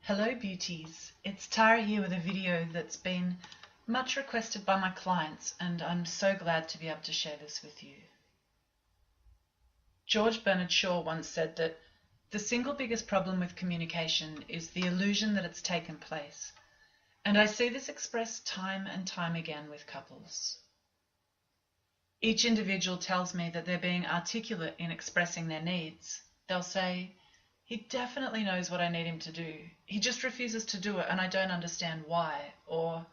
Hello beauties, it's Tara here with a video that's been much requested by my clients, and I'm so glad to be able to share this with you. George Bernard Shaw once said that the single biggest problem with communication is the illusion that it's taken place, and I see this expressed time and time again with couples. Each individual tells me that they're being articulate in expressing their needs. They'll say, "He definitely knows what I need him to do. He just refuses to do it and I don't understand why." Or,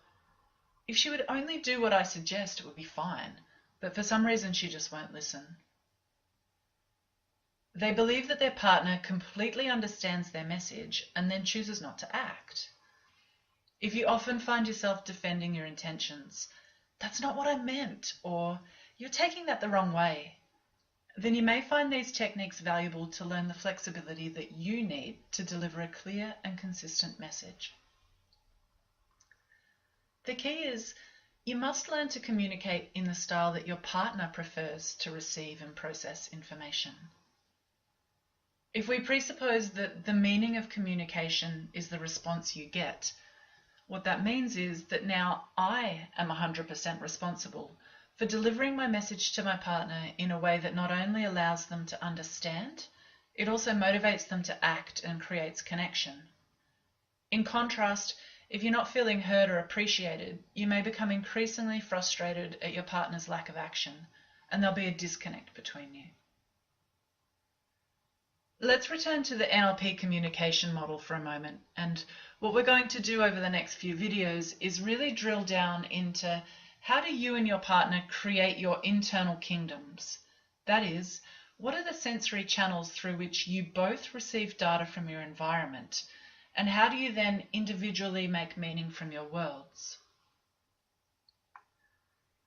"If she would only do what I suggest, it would be fine. But for some reason she just won't listen." They believe that their partner completely understands their message and then chooses not to act. If you often find yourself defending your intentions, "That's not what I meant," or "You're taking that the wrong way," then you may find these techniques valuable to learn the flexibility that you need to deliver a clear and consistent message. The key is you must learn to communicate in the style that your partner prefers to receive and process information. If we presuppose that the meaning of communication is the response you get, what that means is that now I am 100% responsible for delivering my message to my partner in a way that not only allows them to understand, it also motivates them to act and creates connection. In contrast, if you're not feeling heard or appreciated, you may become increasingly frustrated at your partner's lack of action, and there'll be a disconnect between you. Let's return to the NLP communication model for a moment, and what we're going to do over the next few videos is really drill down into how do you and your partner create your internal kingdoms? That is, what are the sensory channels through which you both receive data from your environment? And how do you then individually make meaning from your worlds?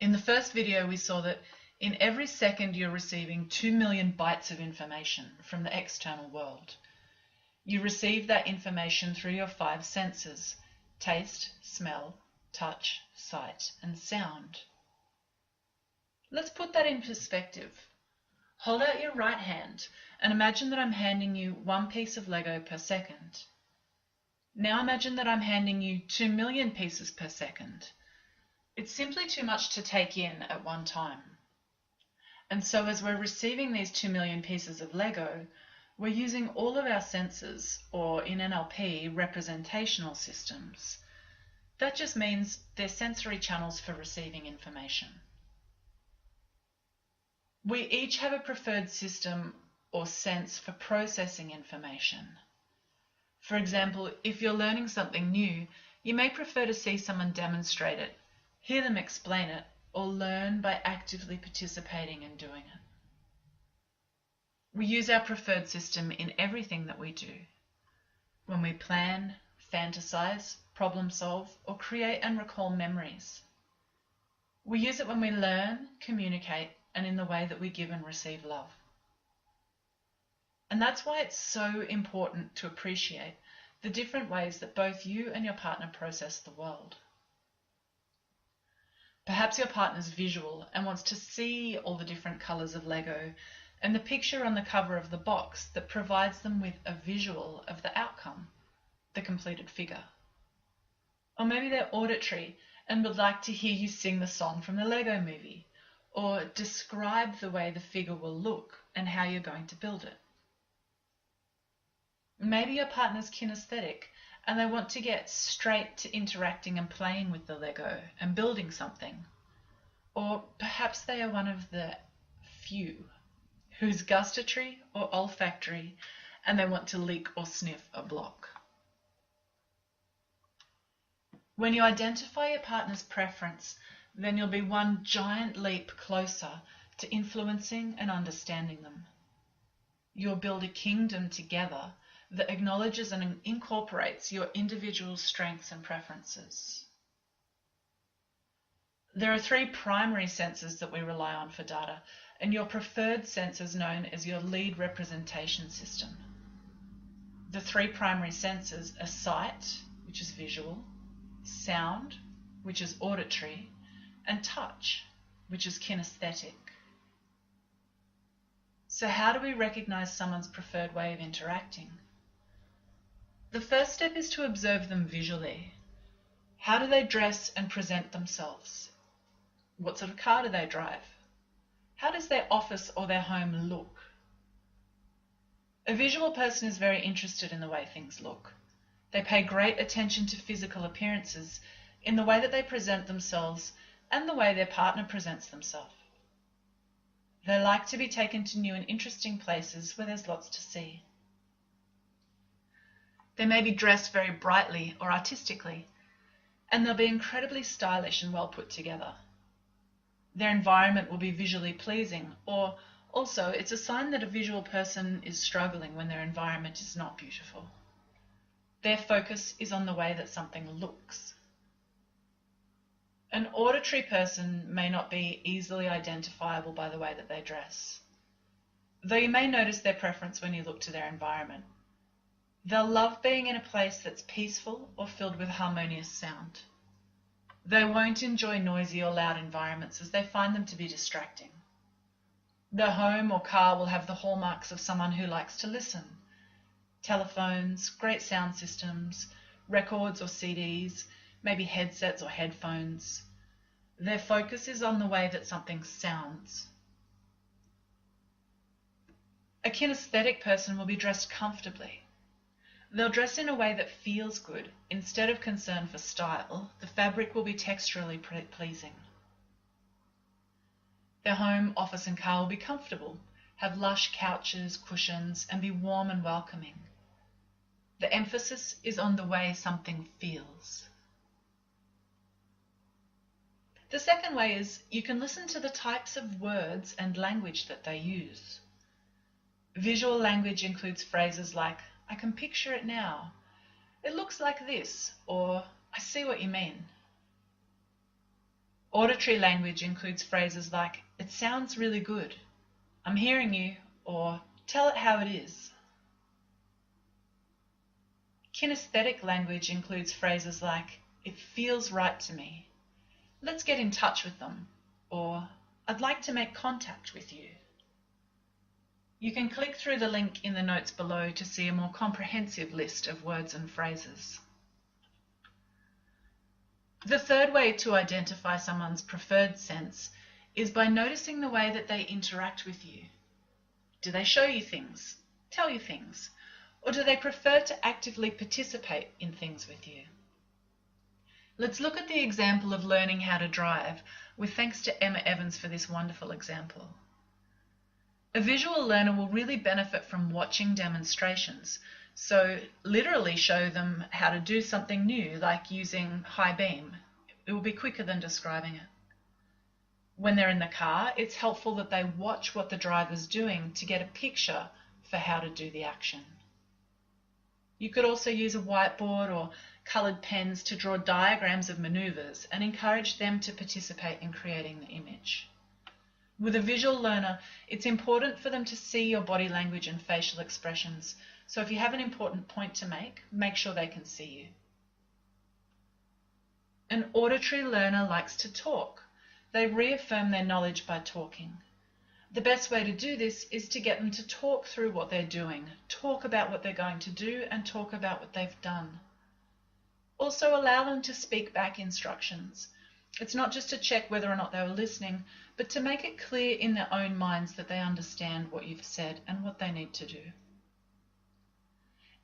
In the first video, we saw that in every second you're receiving 2 million bytes of information from the external world. You receive that information through your 5 senses: taste, smell, touch, sight, and sound. Let's put that in perspective. Hold out your right hand and imagine that I'm handing you 1 piece of Lego per second. Now imagine that I'm handing you 2 million pieces per second. It's simply too much to take in at one time. And so as we're receiving these 2 million pieces of Lego, we're using all of our senses, or in NLP, representational systems. That just means they're sensory channels for receiving information. We each have a preferred system or sense for processing information. For example, if you're learning something new, you may prefer to see someone demonstrate it, hear them explain it, or learn by actively participating and doing it. We use our preferred system in everything that we do. When we plan, fantasize, problem solve, or create and recall memories. We use it when we learn, communicate, and in the way that we give and receive love. And that's why it's so important to appreciate the different ways that both you and your partner process the world. Perhaps your partner's visual and wants to see all the different colors of Lego and the picture on the cover of the box that provides them with a visual of the outcome, the completed figure. Or maybe they're auditory and would like to hear you sing the song from the Lego movie, or describe the way the figure will look and how you're going to build it. Maybe your partner's kinesthetic and they want to get straight to interacting and playing with the Lego and building something. Or perhaps they are one of the few who's gustatory or olfactory and they want to lick or sniff a block. When you identify your partner's preference, then you'll be one giant leap closer to influencing and understanding them. You'll build a kingdom together that acknowledges and incorporates your individual strengths and preferences. There are 3 primary senses that we rely on for data, and your preferred sense is known as your lead representation system. The 3 primary senses are sight, which is visual, sound, which is auditory, and touch, which is kinesthetic. So how do we recognize someone's preferred way of interacting? The first step is to observe them visually. How do they dress and present themselves? What sort of car do they drive? How does their office or their home look? A visual person is very interested in the way things look. They pay great attention to physical appearances in the way that they present themselves and the way their partner presents themselves. They like to be taken to new and interesting places where there's lots to see. They may be dressed very brightly or artistically, and they'll be incredibly stylish and well put together. Their environment will be visually pleasing, or also it's a sign that a visual person is struggling when their environment is not beautiful. Their focus is on the way that something looks. An auditory person may not be easily identifiable by the way that they dress, though you may notice their preference when you look to their environment. They'll love being in a place that's peaceful or filled with harmonious sound. They won't enjoy noisy or loud environments as they find them to be distracting. Their home or car will have the hallmarks of someone who likes to listen. Telephones, great sound systems, records or CDs, maybe headsets or headphones. Their focus is on the way that something sounds. A kinesthetic person will be dressed comfortably. They'll dress in a way that feels good. Instead of concern for style, the fabric will be texturally pleasing. Their home, office and car will be comfortable, have lush couches, cushions, and be warm and welcoming. The emphasis is on the way something feels. The second way is you can listen to the types of words and language that they use. Visual language includes phrases like, I can picture it now. It looks like this, or I see what you mean. Auditory language includes phrases like, it sounds really good, I'm hearing you, or tell it how it is. Kinesthetic language includes phrases like, it feels right to me, let's get in touch with them, or I'd like to make contact with you. You can click through the link in the notes below to see a more comprehensive list of words and phrases. The third way to identify someone's preferred sense is by noticing the way that they interact with you. Do they show you things, tell you things, or do they prefer to actively participate in things with you? Let's look at the example of learning how to drive, with thanks to Emma Evans for this wonderful example. A visual learner will really benefit from watching demonstrations, so literally show them how to do something new, like using high beam. It will be quicker than describing it. When they're in the car, it's helpful that they watch what the driver's doing to get a picture for how to do the action. You could also use a whiteboard or coloured pens to draw diagrams of manoeuvres and encourage them to participate in creating the image. With a visual learner, it's important for them to see your body language and facial expressions, so if you have an important point to make sure they can see you. An auditory learner likes to talk. They reaffirm their knowledge by talking. The best way to do this is to get them to talk through what they're doing, talk about what they're going to do, and talk about what they've done. Also allow them to speak back instructions. It's not just to check whether or not they were listening, but to make it clear in their own minds that they understand what you've said and what they need to do.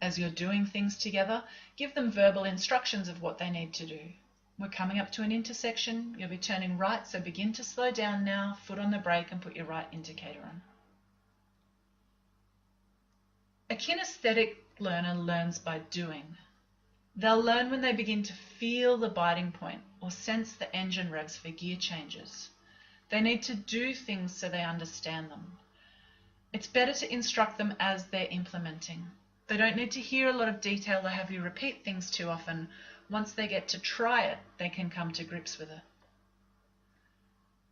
As you're doing things together, give them verbal instructions of what they need to do. We're coming up to an intersection. You'll be turning right, so begin to slow down now, foot on the brake and put your right indicator on. A kinesthetic learner learns by doing. They'll learn when they begin to feel the biting point or sense the engine revs for gear changes. They need to do things so they understand them. It's better to instruct them as they're implementing. They don't need to hear a lot of detail or have you repeat things too often. Once they get to try it, they can come to grips with it.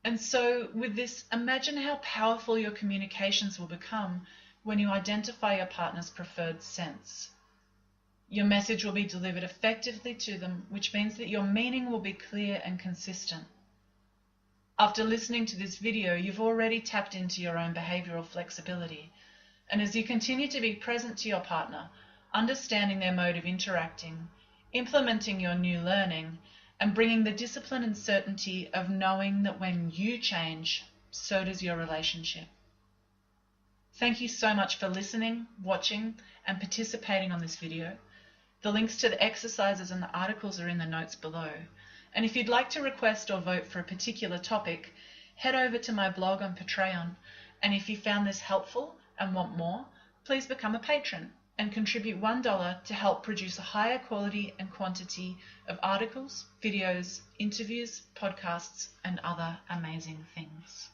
And so with this, imagine how powerful your communications will become when you identify your partner's preferred sense. Your message will be delivered effectively to them, which means that your meaning will be clear and consistent. After listening to this video, you've already tapped into your own behavioural flexibility. And as you continue to be present to your partner, understanding their mode of interacting, implementing your new learning, and bringing the discipline and certainty of knowing that when you change, so does your relationship. Thank you so much for listening, watching, and participating on this video. The links to the exercises and the articles are in the notes below. And if you'd like to request or vote for a particular topic, head over to my blog on Patreon. And if you found this helpful and want more, please become a patron and contribute $1 to help produce a higher quality and quantity of articles, videos, interviews, podcasts, and other amazing things.